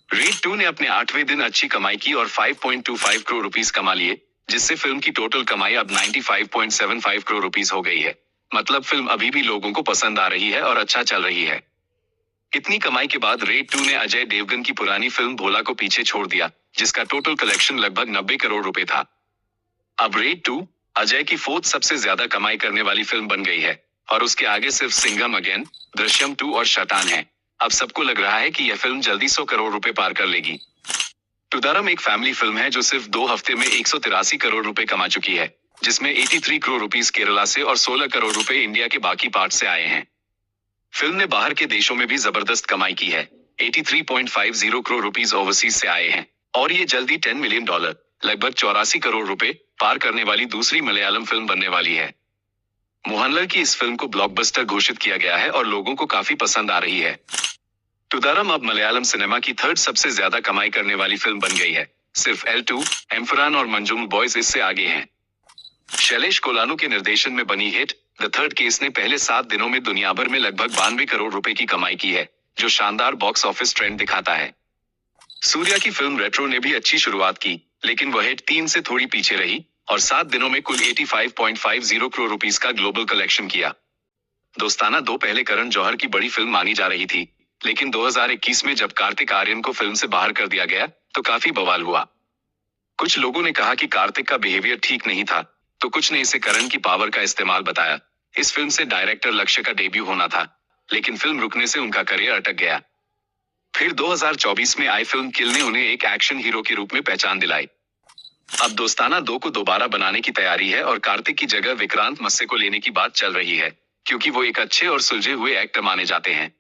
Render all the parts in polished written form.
Red 2 ने अपने 8वें दिन अच्छी कमाई की और 5.25 करोड़ रुपीस कमा लिए, जिससे फिल्म की टोटल कमाई अब 95.75 करोड़ रुपीस हो गई है। मतलब फिल्म अभी भी लोगों को पसंद आ रही है और अच्छा चल रही है। इतनी कमाई के बाद रेड 2 ने अजय देवगन की पुरानी फिल्म भोला को पीछे छोड़ दिया, जिसका टोटल कलेक्शन लगभग 90 करोड़ रुपए था। अब रेड 2 अजय की 4th सबसे ज्यादा कमाई करने वाली फिल्म बन गई है और उसके आगे सिर्फ सिंघम अगेन, दृश्यम 2 और शैतान है। अब सबको लग रहा है कि यह फिल्म जल्दी 100 करोड़ रुपए पार कर लेगी। टुदारम एक फैमिली फिल्म है जो सिर्फ 2 हफ्ते में 183 करोड़ रुपए कमा चुकी है, जिसमें 83 करोड़ रुपीस केरला से और 16 करोड़ रुपए इंडिया के बाकी पार्ट से आए हैं। फिल्म ने बाहर के देशों में भी जबरदस्त कमाई की है। 83.50 करोड़ रुपीस ओवरसीज से आए हैं और ये जल्दी $10 मिलियन, लगभग 84 करोड़ रुपए पार करने वाली दूसरी मलयालम फिल्म बनने वाली है। मोहनलाल की इस फिल्म को ब्लॉकबस्टर घोषित किया गया है और लोगों को काफी पसंद आ रही है। टुदारम अब मलयालम सिनेमा की 3rd सबसे ज्यादा कमाई करने वाली फिल्म बन गई है। सिर्फ L2, एम्फरान और मंजूम बॉयज इससे आगे हैं। शैलेश कोलानू के निर्देशन में बनी हिट द थर्ड केस ने पहले 7 दिनों में दुनिया भर में लगभग 92 करोड़ रुपए की कमाई की है, जो शानदार बॉक्स ऑफिस ट्रेंड दिखाता है। सूर्या की फिल्म रेट्रो ने भी अच्छी शुरुआत की, लेकिन वह हिट 3 से थोड़ी पीछे रही और 7 दिनों में कुल 85.50 करोड़ रुपीस का ग्लोबल कलेक्शन किया। दोस्ताना 2 पहले करण जौहर की बड़ी फिल्म मानी जा रही थी, लेकिन 2021 में जब कार्तिक आर्यन को फिल्म से बाहर कर दिया गया तो काफी बवाल हुआ। कुछ लोगों ने कहा कि कार्तिक का बिहेवियर ठीक नहीं था, तो कुछ ने इसे करण की पावर का इस्तेमाल बताया। इस फिल्म से डायरेक्टर लक्ष्य का डेब्यू होना था, लेकिन फिल्म रुकने से उनका करियर अटक गया। फिर 2024 में आई फिल्म किल ने उन्हें एक एक्शन हीरो के रूप में पहचान दिलाई। अब दोस्ताना 2 को दोबारा बनाने की तैयारी है और कार्तिक की जगह विक्रांत मस्से को लेने की बात चल रही है, क्योंकि वो एक अच्छे और सुलझे हुए एक्टर माने जाते हैं।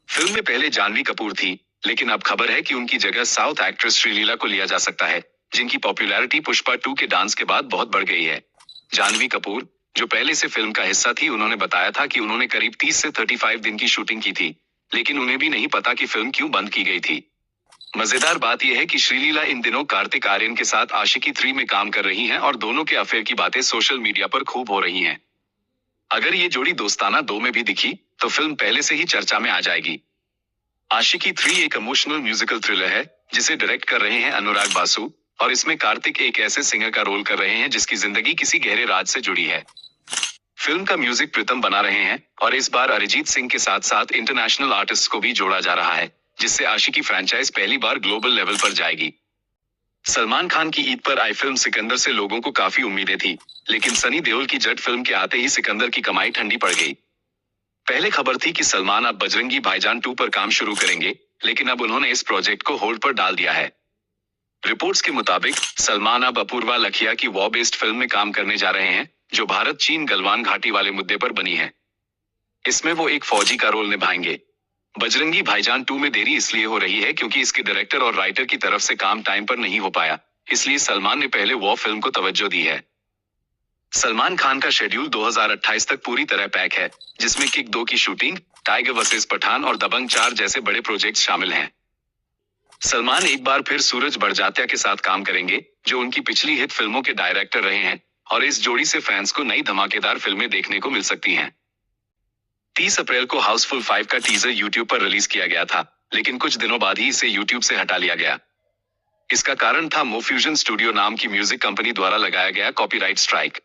फिल्म में पहले जानवी कपूर थी, लेकिन अब खबर है कि उनकी जगह साउथ एक्ट्रेस श्रीलीला को लिया जा सकता है, जिनकी पॉपुलैरिटी पुष्पा 2 के डांस के बाद बहुत बढ़ गई है। जानवी कपूर, जो पहले से फिल्म का हिस्सा थी, उन्होंने बताया था कि उन्होंने करीब 30 से 35 दिन की शूटिंग की थी, लेकिन उन्हें भी नहीं पता कि फिल्म क्यों बंद की गई थी। मजेदार बात यह है कि श्रीलीला इन दिनों कार्तिक आर्यन के साथ आशिकी 3 में काम कर रही हैं और दोनों के अफेयर की बातें सोशल मीडिया पर खूब हो रही हैं। अगर ये जोड़ी दोस्ताना 2 में भी दिखी, तो फिल्म पहले से ही चर्चा में आ जाएगी। आशिकी 3 एक इमोशनल म्यूजिकल थ्रिलर है, जिसे डायरेक्ट कर रहे हैं अनुराग बासु, और इसमें कार्तिक एक ऐसे सिंगर का रोल कर रहे हैं जिसकी जिंदगी किसी गहरे राज से जुड़ी है। फिल्म का म्यूजिक प्रीतम बना रहे हैं और इस बार अरिजीत सिंह के साथ साथ इंटरनेशनल आर्टिस्ट को भी जोड़ा जा रहा है, जिससे आशिकी फ्रैंचाइज पहली बार ग्लोबल लेवल पर जाएगी। सलमान खान की ईद पर आई फिल्म सिकंदर से लोगों को काफी उम्मीदें थी, लेकिन सनी देओल की जट फिल्म के आते ही सिकंदर की कमाई ठंडी पड़ गई। पहले खबर थी कि सलमान अब बजरंगी भाईजान 2 पर काम शुरू करेंगे, लेकिन अब उन्होंने इस प्रोजेक्ट को होल्ड पर डाल दिया है। रिपोर्ट्स के मुताबिक सलमान अब अपूर्वा लखिया की वॉर बेस्ड फिल्म में काम करने जा रहे हैं, जो भारत चीन गलवान घाटी वाले मुद्दे पर बनी है। इसमें वो एक फौजी का रोल निभाएंगे। बजरंगी भाईजान 2 में देरी इसलिए हो रही है क्योंकि इसके डायरेक्टर और राइटर की तरफ से काम टाइम पर नहीं हो पाया, इसलिए सलमान ने पहले वॉर फिल्म को तवज्जो दी है। सलमान खान का शेड्यूल 2028 तक पूरी तरह पैक है, जिसमें किक 2 की शूटिंग, टाइगर वर्सेस पठान और दबंग 4 जैसे बड़े प्रोजेक्ट शामिल हैं। सलमान एक बार फिर सूरज बड़जात्या के साथ काम करेंगे, जो उनकी पिछली हिट फिल्मों के डायरेक्टर रहे हैं, और इस जोड़ी से फैंस को नई धमाकेदार फिल्में देखने को मिल सकती हैं। 30 अप्रैल को हाउसफुल 5 का टीजर यूट्यूब पर रिलीज किया गया था, लेकिन कुछ दिनों बाद ही इसे यूट्यूब से हटा लिया गया। इसका कारण था मोफ्यूजन स्टूडियो नाम की म्यूजिक कंपनी द्वारा लगाया गया कॉपीराइट स्ट्राइक।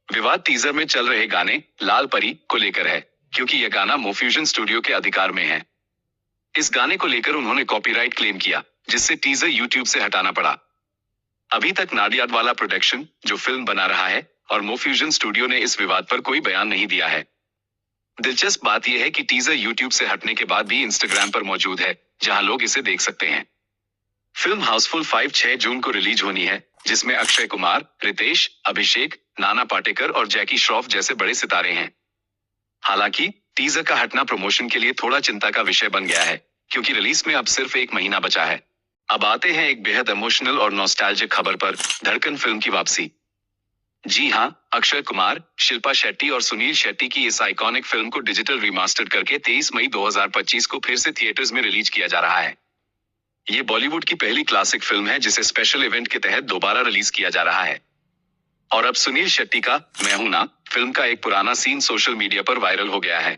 विवाद टीजर में चल रहे गाने लाल परी को लेकर है, क्योंकि यह गाना मोफ्यूजन स्टूडियो के अधिकार में है। इस गाने को लेकर उन्होंने कॉपीराइट क्लेम किया, जिससे टीजर यूट्यूब से हटाना पड़ा। अभी तक नाडियाडवाला प्रोडक्शन, जो फिल्म बना रहा है, और मोफ्यूजन स्टूडियो ने इस विवाद पर कोई बयान नहीं दिया है। दिलचस्प बात यह है कि टीजर यूट्यूब से हटने के बाद भी इंस्टाग्राम पर मौजूद है, जहां लोग इसे देख सकते हैं। फिल्म हाउसफुल 5 6 जून को रिलीज होनी है, जिसमें अक्षय कुमार, रितेश, अभिषेक, नाना पाटेकर और जैकी श्रॉफ जैसे बड़े सितारे हैं। हालांकि टीजर का हटना प्रमोशन के लिए थोड़ा चिंता का विषय बन गया है, क्योंकि रिलीज में अब सिर्फ 1 महीना बचा है। अब आते हैं एक बेहद इमोशनल और नॉस्टैल्जिक खबर पर, धड़कन फिल्म की वापसी। जी हां, अक्षय कुमार, शिल्पा शेट्टी और सुनील शेट्टी की इस आइकॉनिक फिल्म को डिजिटल रिमास्टर्ड करके 23 मई 2025 को फिर से थिएटर्स में रिलीज किया जा रहा है। ये बॉलीवुड की पहली क्लासिक फिल्म है जिसे स्पेशल इवेंट के तहत दोबारा रिलीज किया जा रहा है। और अब सुनील शेट्टी का मैं हूं ना फिल्म का एक पुराना सीन सोशल मीडिया पर वायरल हो गया है।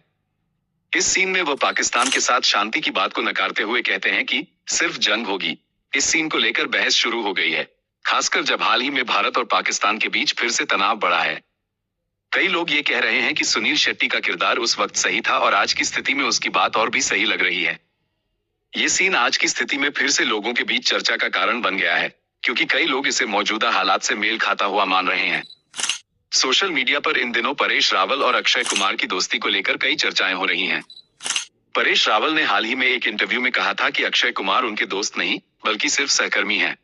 इस सीन में वह पाकिस्तान के साथ शांति की बात को नकारते हुए कहते हैं कि सिर्फ जंग होगी। इस सीन को लेकर बहस शुरू हो गई है, खासकर जब हाल ही में भारत और पाकिस्तान के बीच फिर से तनाव बढ़ा है। कई लोग ये कह रहे हैं कि सुनील शेट्टी का किरदार उस वक्त सही था और आज की स्थिति में उसकी बात और भी सही लग रही है। ये सीन आज की स्थिति में फिर से लोगों के बीच चर्चा का कारण बन गया है, क्योंकि कई लोग इसे मौजूदा हालात से मेल खाता हुआ मान रहे हैं। सोशल मीडिया पर इन दिनों परेश रावल और अक्षय कुमार की दोस्ती को लेकर कई चर्चाएं हो रही हैं। परेश रावल ने हाल ही में एक इंटरव्यू में कहा था कि अक्षय कुमार उनके दोस्त नहीं बल्कि सिर्फ सहकर्मी हैं।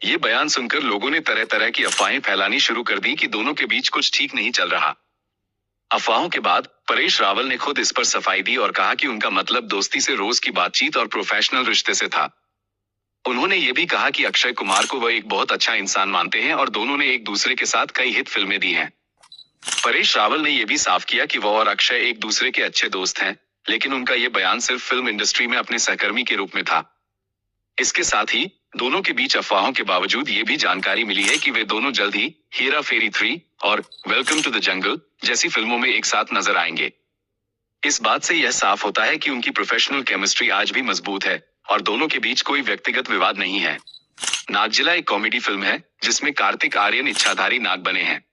ये बयान सुनकर लोगों ने तरह तरह की अफवाहें फैलानी शुरू कर दी कि दोनों के बीच कुछ ठीक नहीं चल रहा। अफवाहों के बाद परेश रावल ने खुद इस पर सफाई दी और कहा कि उनका मतलब दोस्ती से रोज की बातचीत और प्रोफेशनल रिश्ते से था। उन्होंने ये भी कहा कि अक्षय कुमार को वह एक बहुत अच्छा इंसान मानते हैं और दोनों ने एक दूसरे के साथ कई हिट फिल्में दी हैं। परेश रावल ने यह भी साफ किया कि वह और अक्षय एक दूसरे के अच्छे दोस्त हैं, लेकिन उनका यह बयान सिर्फ फिल्म इंडस्ट्री में अपने सहकर्मी के रूप में था। इसके साथ ही दोनों के बीच अफवाहों के बावजूद ये भी जानकारी मिली है कि वे दोनों जल्द ही हेरा फेरी 3 और वेलकम टू द जंगल जैसी फिल्मों में एक साथ नजर आएंगे। इस बात से यह साफ होता है कि उनकी प्रोफेशनल केमिस्ट्री आज भी मजबूत है और दोनों के बीच कोई व्यक्तिगत विवाद नहीं है। नागजिला एक कॉमेडी फिल्म है जिसमें कार्तिक आर्यन इच्छाधारी नाग बने हैं।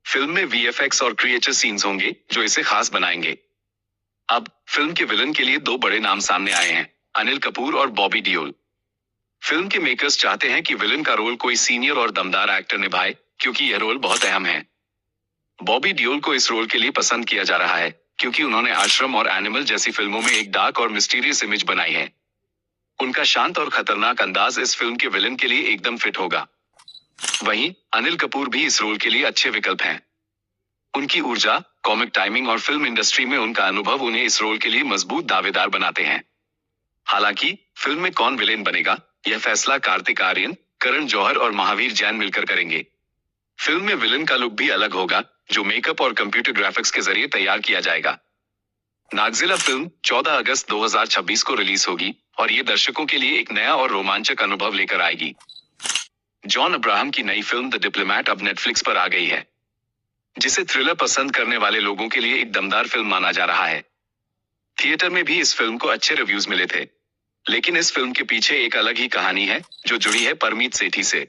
फिल्म में वीएफएक्स और क्रिएचर सीन्स होंगे जो इसे खास बनाएंगे। अब फिल्म के विलन के लिए दो बड़े नाम सामने आए हैं, अनिल कपूर और बॉबी डियोल। फिल्म के मेकर्स चाहते हैं कि विलन का रोल कोई सीनियर और दमदार एक्टर निभाए, क्योंकि यह रोल बहुत अहम है। बॉबी डियोल को इस रोल के लिए पसंद किया जा रहा है क्योंकि उन्होंने आश्रम और एनिमल जैसी फिल्मों में एक डार्क और मिस्टीरियस इमेज बनाई है। उनका शांत और खतरनाक अंदाज इस फिल्म के विलन के लिए एकदम फिट होगा। वहीं अनिल कपूर भी इस रोल के लिए अच्छे विकल्प हैं। उनकी ऊर्जा, कॉमिक टाइमिंग और फिल्म इंडस्ट्री में उनका अनुभव उन्हें इस रोल के लिए मजबूत दावेदार बनाते हैं। हालांकि फिल्म में कौन विलेन बनेगा, यह फैसला कार्तिक आर्यन, करण जौहर और महावीर जैन मिलकर करेंगे। फिल्म में विलेन का लुक भी अलग होगा, जो मेकअप और कंप्यूटर ग्राफिक्स के जरिए तैयार किया जाएगा। नागजिला फिल्म 14 अगस्त 2026 को रिलीज होगी और ये दर्शकों के लिए एक नया और रोमांचक अनुभव लेकर आएगी। जॉन अब्राहम की नई फिल्म द डिप्लोमैट अब नेटफ्लिक्स पर आ गई है, जिसे थ्रिलर पसंद करने वाले लोगों के लिए एक दमदार फिल्म माना जा रहा है। थिएटर में भी इस फिल्म को अच्छे रिव्यूज मिले थे, लेकिन इस फिल्म के पीछे एक अलग ही कहानी है जो जुड़ी है परमीत सेठी से।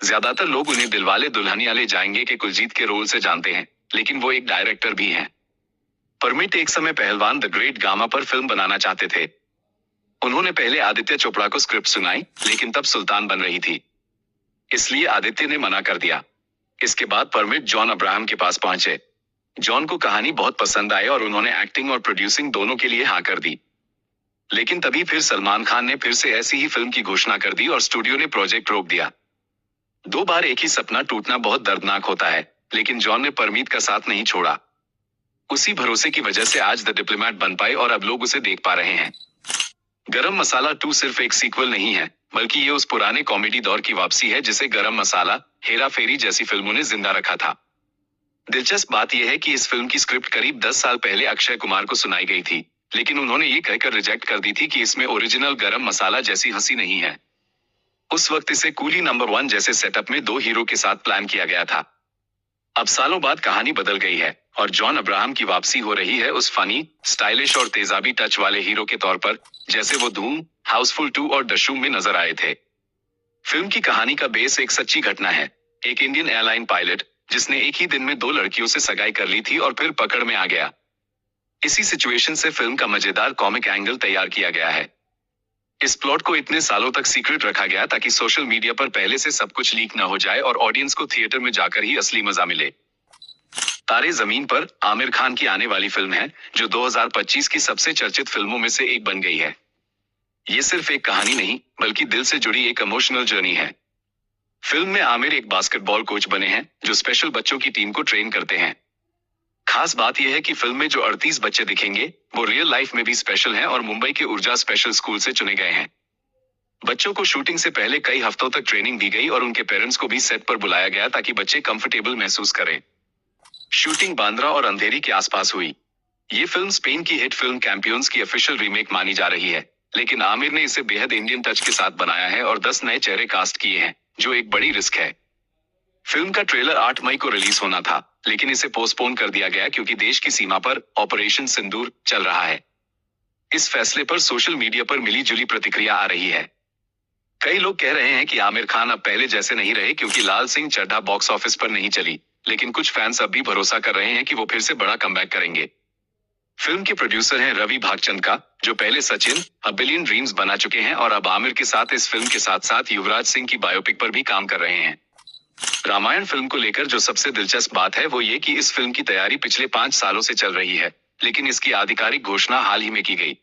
ज्यादातर लोग उन्हें दिलवाले दुल्हनिया ले जाएंगे के कुलजीत के रोल से जानते हैं, लेकिन वो एक डायरेक्टर भी हैं। परमीत एक समय पहलवान द ग्रेट गामा पर फिल्म बनाना चाहते थे। उन्होंने पहले आदित्य चोपड़ा को स्क्रिप्ट सुनाई, लेकिन तब सुल्तान बन रही थी, इसलिए आदित्य ने मना कर दिया। इसके बाद परमिट जॉन अब्राहम के पास पहुंचे। जॉन को कहानी बहुत पसंद आई और उन्होंने एक्टिंग और प्रोड्यूसिंग दोनों के लिए हाँ कर दी। लेकिन तभी फिर सलमान खान ने फिर से ऐसी ही फिल्म की घोषणा कर दी और स्टूडियो ने प्रोजेक्ट रोक दिया। 2 बार एक ही सपना टूटना बहुत दर्दनाक होता है, लेकिन जॉन ने परमीत का साथ नहीं छोड़ा। उसी भरोसे की वजह से आज द डिप्लोमैट बन पाए और अब लोग उसे देख पा रहे हैं। गरम मसाला 2 सिर्फ एक सीक्वल नहीं है, बल्कि ये उस पुराने कॉमेडी दौर की वापसी है जिसे गरम मसाला, हेरा फेरी जैसी फिल्मों ने जिंदा रखा था। दिलचस्प बात यह है कि इस फिल्म की स्क्रिप्ट करीब 10 साल पहले अक्षय कुमार को सुनाई गई थी, लेकिन उन्होंने ये कहकर रिजेक्ट कर दी थी कि इसमें ओरिजिनल गरम मसाला जैसी हंसी नहीं है। उस वक्त इसे कूली नंबर 1 जैसे सेटअप में 2 हीरो के साथ प्लान किया गया था। अब सालों बाद कहानी बदल गई है और जॉन अब्राहम की वापसी हो रही है उस फनी, स्टाइलिश और तेजाबी टच वाले हीरो के तौर पर, जैसे वो धूम, हाउसफुल 2 और डशूम में नजर आए थे। फिल्म की कहानी का बेस एक सच्ची घटना है। एक इंडियन एयरलाइन पायलट जिसने एक ही दिन में 2 लड़कियों से सगाई कर ली थी और फिर पकड़ में आ गया। इसी सिचुएशन से फिल्म का मजेदार कॉमिक एंगल तैयार किया गया है। इस प्लॉट को इतने सालों तक सीक्रेट रखा गया ताकि सोशल मीडिया पर पहले से सब कुछ लीक न हो जाए और ऑडियंस को थिएटर में जाकर ही असली मजा मिले। तारे जमीन पर आमिर खान की आने वाली फिल्म है, जो 2025 की सबसे चर्चित फिल्मों में से एक बन गई है। ये सिर्फ एक कहानी नहीं, बल्कि दिल से जुड़ी एक इमोशनल जर्नी है। फिल्म में आमिर एक बास्केटबॉल कोच बने हैं जो स्पेशल बच्चों की टीम को ट्रेन करते हैं। खास बात यह है कि फिल्म में जो 38 बच्चे दिखेंगे वो रियल लाइफ में भी स्पेशल हैं और मुंबई के ऊर्जा स्पेशल स्कूल से चुने गए हैं। बच्चों को शूटिंग से पहले कई हफ्तों तक ट्रेनिंग दी गई और उनके पेरेंट्स को भी सेट पर बुलाया गया ताकि बच्चे कंफर्टेबल महसूस करें। शूटिंग बांद्रा और अंधेरी के आसपास हुई। ये फिल्म स्पेन की हिट फिल्म कैंपियंस की ऑफिशियल रीमेक मानी जा रही है, लेकिन आमिर ने इसे बेहद इंडियन टच के साथ बनाया है और 10 नए चेहरे कास्ट किए हैं, जो एक बड़ी रिस्क है। फिल्म का ट्रेलर 8 मई को रिलीज होना था, लेकिन इसे पोस्टपोन कर दिया गया क्योंकि देश की सीमा पर ऑपरेशन सिंदूर चल रहा है। इस फैसले पर सोशल मीडिया पर मिली जुली प्रतिक्रिया आ रही है। कई लोग कह रहे हैं कि आमिर खान अब पहले जैसे नहीं रहे क्योंकि लाल सिंह चड्ढा बॉक्स ऑफिस पर नहीं चली, लेकिन कुछ फैंस अब भी भरोसा कर रहे हैं कि वो फिर से बड़ा कमबैक करेंगे। फिल्म के प्रोड्यूसर हैं रवि भागचंदका, जो पहले सचिन अ बिलियन ड्रीम्स बना चुके हैं और अब आमिर के साथ इस फिल्म के साथ साथ युवराज सिंह की बायोपिक पर भी काम कर रहे हैं। रामायण फिल्म को लेकर जो सबसे दिलचस्प बात है वो ये कि इस फिल्म की तैयारी पिछले 5 सालों से चल रही है, लेकिन इसकी आधिकारिक घोषणा हाल ही में की गई।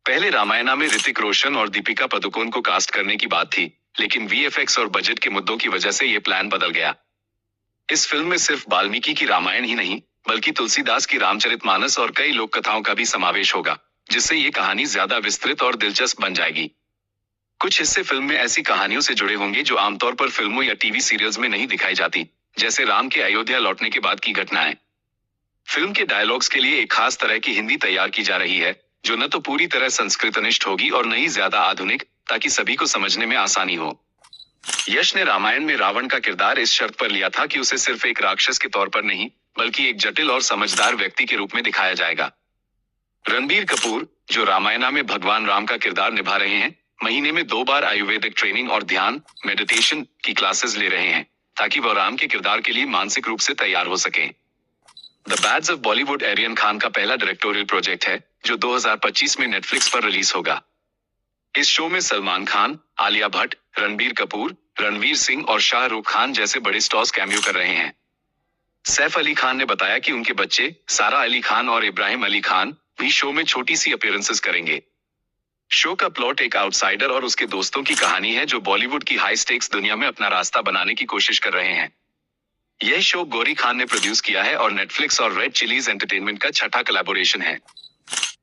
पहले रामायणा में ऋतिक रोशन और दीपिका पादुकोण को कास्ट करने की बात थी, लेकिन वीएफएक्स और बजट के मुद्दों की वजह से ये प्लान बदल गया। इस फिल्म में सिर्फ वाल्मीकि की रामायण ही नहीं, बल्कि तुलसीदास की रामचरितमानस और कई लोक कथाओं का भी समावेश होगा, जिससे ये कहानी ज्यादा विस्तृत और दिलचस्प बन जाएगी। कुछ हिस्से फिल्म में ऐसी कहानियों से जुड़े होंगे जो आमतौर पर फिल्मों या टीवी सीरियल्स में नहीं दिखाई जाती, जैसे राम के अयोध्या लौटने के बाद की घटनाएं। फिल्म के डायलॉग्स के लिए एक खास तरह की हिंदी तैयार की जा रही है, जो न तो पूरी तरह संस्कृतनिष्ठ होगी और न ही ज्यादा आधुनिक, ताकि सभी को समझने में आसानी हो। यश ने रामायण में रावण का किरदार इस शर्त पर लिया था कि उसे सिर्फ एक राक्षस के तौर पर नहीं, बल्कि एक जटिल और समझदार व्यक्ति के रूप में दिखाया जाएगा। रणबीर कपूर, जो रामायणा में भगवान राम का किरदार निभा रहे हैं, महीने में 2 बार आयुर्वेदिक ट्रेनिंग और ध्यान मेडिटेशन की क्लासेस ले रहे हैं, ताकि वह राम के किरदार के लिए मानसिक रूप से तैयार हो सके। The Bads of Bollywood Aryan Khan का पहला डायरेक्टोरियल प्रोजेक्ट है, जो 2025 में नेटफ्लिक्स पर रिलीज होगा। इस शो में सलमान खान, आलिया भट्ट, रणबीर कपूर, रणवीर सिंह और शाहरुख खान जैसे बड़े स्टार्स कैमियो कर रहे हैं। सैफ अली खान ने बताया कि उनके बच्चे सारा अली खान और इब्राहिम अली खान भी शो में छोटी सी अपीयरेंसेस करेंगे। शो का प्लॉट एक आउटसाइडर और उसके दोस्तों की कहानी है जो बॉलीवुड की हाई स्टेक्स दुनिया में अपना रास्ता बनाने की कोशिश कर रहे हैं। यह शो गौरी खान ने प्रोड्यूस किया है और नेटफ्लिक्स और रेड चिलीज एंटरटेनमेंट का छठा कोलैबोरेशन है।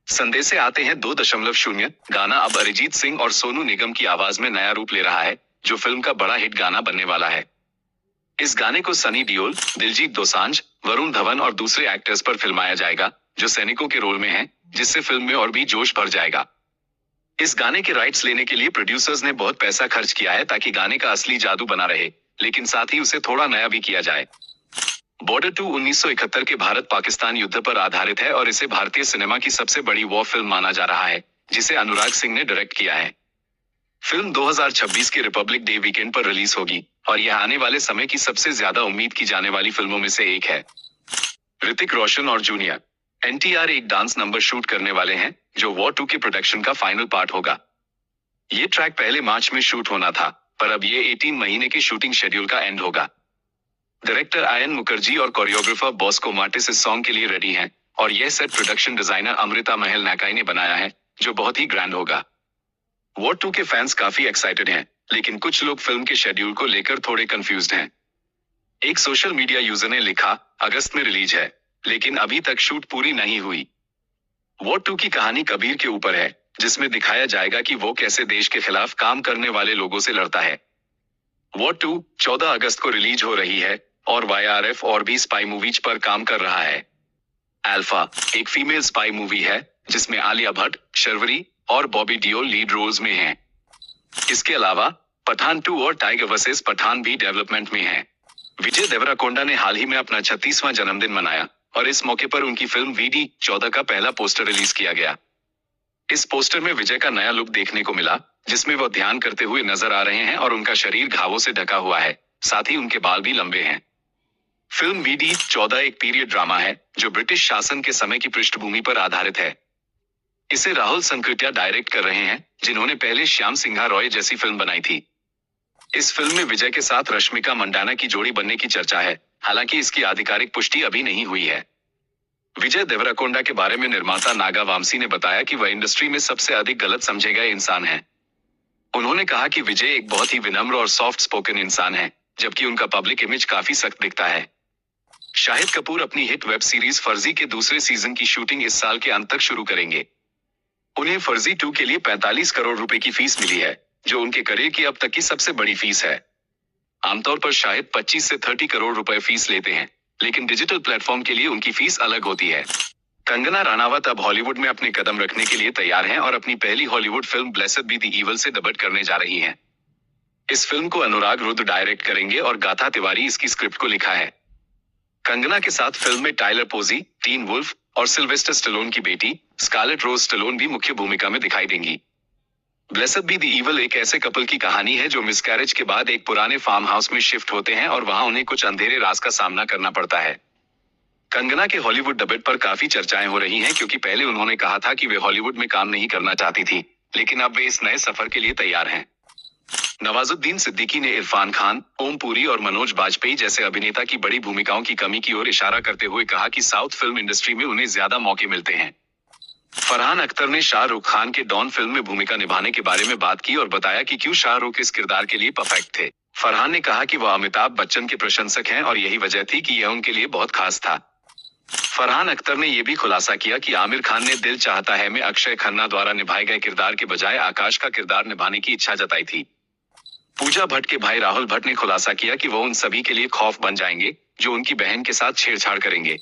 संदेशे आते हैं 2.0 गाना अब अरिजीत सिंह और सोनू निगम की आवाज में नया रूप ले रहा है, जो फिल्म का बड़ा हिट गाना बनने वाला है। इस गाने को सनी दियोल, दिलजीत दोसांझ, वरुण धवन और दूसरे एक्टर्स पर फिल्माया जाएगा, जो सैनिकों के रोल में हैं, जिससे फिल्म में और भी जोश भर जाएगा। इस गाने के राइट्स लेने के लिए प्रोड्यूसर्स ने बहुत पैसा खर्च किया है ताकि गाने का असली जादू बना रहे, लेकिन साथ ही उसे थोड़ा नया भी किया जाए। बॉर्डर 2 1971 के भारत पाकिस्तान युद्ध पर आधारित है और इसे भारतीय सिनेमा की सबसे बड़ी वॉर फिल्म माना जा रहा है, जिसे अनुराग सिंह ने डायरेक्ट किया है। फिल्म 2026 के रिपब्लिक डे वीकेंड पर रिलीज होगी और यह आने वाले समय की सबसे ज्यादा उम्मीद की जाने वाली फिल्मों में से एक है। ऋतिक रोशन और जूनियर एनटीआर एक डांस नंबर शूट करने वाले हैं, जो वॉर 2 के प्रोडक्शन का फाइनल पार्ट होगा। ये ट्रैक पहले मार्च में शूट होना था, पर अब ये 18 महीने के शूटिंग शेड्यूल का एंड होगा। डायरेक्टर आयन मुखर्जी और कोरियोग्राफर बॉस्को मार्टिस इस सॉन्ग के लिए रेडी हैं और यह सेट प्रोडक्शन डिजाइनर अमृता महल नाकाई ने बनाया है, जो बहुत ही ग्रैंड होगा। वॉर 2 के फैंस काफी एक्साइटेड हैं, लेकिन कुछ लोग फिल्म के शेड्यूल को लेकर थोड़े कंफ्यूज्ड हैं। एक सोशल मीडिया यूजर ने लिखा, अगस्त में रिलीज है, लेकिन अभी तक शूट पूरी नहीं हुई। वॉर 2 की कहानी कबीर के ऊपर है, जिसमें दिखाया जाएगा कि वो कैसे देश के खिलाफ काम करने वाले लोगों से लड़ता है। वॉर 2 14 अगस्त को रिलीज हो रही है और वाईआरएफ और भी स्पाई मूवीज पर काम कर रहा है। अल्फा एक फीमेल स्पाई मूवी है, जिसमें आलिया भट्ट, शर्वरी और बॉबी डियोल लीड रोल्स में हैं। इसके अलावा पठान 2 और टाइगर वर्सेस पठान भी डेवलपमेंट में हैं। विजय देवराकोंडा ने हाल ही में अपना 36वां जन्मदिन मनाया और इस मौके पर उनकी फिल्म वीडी 14 का पहला पोस्टर रिलीज किया गया। इस पोस्टर में विजय का नया लुक देखने को मिला, जिसमें वह ध्यान करते हुए नजर आ रहे हैं और उनका शरीर घावों से ढका हुआ है, साथ ही उनके बाल भी लंबे हैं। फिल्म वीडी 14 एक पीरियड ड्रामा है, जो ब्रिटिश शासन के समय की पृष्ठभूमि पर आधारित है। इसे राहुल संकृत्या डायरेक्ट कर रहे हैं, जिन्होंने पहले श्याम सिंघा रॉय जैसी फिल्म बनाई थी। इस फिल्म में विजय के साथ रश्मिका मंडाना की जोड़ी बनने की चर्चा है, हालांकि इसकी आधिकारिक पुष्टि अभी नहीं हुई है। विजय देवराकोंडा के बारे में निर्माता नागा वामसी ने बताया कि वह इंडस्ट्री में सबसे अधिक गलत समझे गए इंसान हैं। उन्होंने कहा कि विजय एक बहुत ही विनम्र और सॉफ्ट स्पोकन इंसान है, जबकि उनका पब्लिक इमेज काफी सख्त दिखता है। शाहिद कपूर अपनी हिट वेब सीरीज फर्जी के दूसरे सीजन की शूटिंग इस साल के अंत तक शुरू करेंगे। उन्हें फर्जी 2 के लिए 45 करोड़ रुपए की फीस मिली है, जो उनके करियर की अब तक की सबसे बड़ी फीस है। आमतौर पर शाहिद 25 से 30 करोड़ रुपए फीस लेते हैं, लेकिन डिजिटल प्लेटफॉर्म के लिए उनकी फीस अलग होती है। कंगना रनावत अब हॉलीवुड में अपने कदम रखने के लिए तैयार हैं और अपनी पहली Hollywood film blessed be the evil से डेब्यू करने जा रही हैं। इस फिल्म को अनुराग रुद्र डायरेक्ट करेंगे और गाथा तिवारी इसकी स्क्रिप्ट को लिखा है। कंगना के साथ फिल्म में टाइलर पोजी, टीन वुल्फ और सिल्वेस्टर स्टेलोन की बेटी स्कारलेट रोज स्टेलोन भी मुख्य भूमिका में दिखाई देंगी। ब्लेस्ड बी द इविल एक ऐसे कपल की कहानी है जो मिसकैरेज के बाद एक पुराने फार्म हाउस में शिफ्ट होते हैं और वहां उन्हें कुछ अंधेरे राज का सामना करना पड़ता है। कंगना के हॉलीवुड डेब्यू पर काफी चर्चाएं हो रही हैं क्योंकि पहले उन्होंने कहा था कि वे हॉलीवुड में काम नहीं करना चाहती थी, लेकिन अब वे इस नए सफर के लिए तैयार हैं। नवाजुद्दीन सिद्दीकी ने इरफान खान, ओम पुरी और मनोज बाजपेयी जैसे अभिनेता की बड़ी भूमिकाओं की कमी की ओर इशारा करते हुए कहा कि साउथ फिल्म इंडस्ट्री में उन्हें ज्यादा मौके मिलते हैं। फरहान अख्तर ने शाहरुख खान के डॉन फिल्म में भूमिका निभाने के बारे में बात की और बताया कि क्यों शाहरुख इस किरदार के लिए परफेक्ट थे। फरहान ने कहा कि वह अमिताभ बच्चन के प्रशंसक हैं और यही वजह थी कि यह उनके लिए बहुत खास था। फरहान अख्तर ने यह भी खुलासा किया कि आमिर खान ने दिल चाहता है में अक्षय खन्ना द्वारा निभाए गए किरदार के बजाय आकाश का किरदार निभाने की इच्छा जताई थी। पूजा भट्ट के भाई राहुल भट्ट ने खुलासा किया कि वो उन सभी के लिए खौफ बन जाएंगे जो उनकी बहन के साथ छेड़छाड़ करेंगे।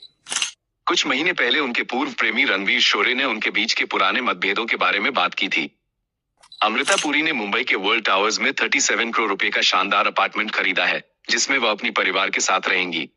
कुछ महीने पहले उनके पूर्व प्रेमी रणवीर शोरे ने उनके बीच के पुराने मतभेदों के बारे में बात की थी। अमृता पुरी ने मुंबई के वर्ल्ड टावर्स में 37 करोड़ रुपए का शानदार अपार्टमेंट खरीदा है, जिसमें वह अपनी परिवार के साथ रहेंगी।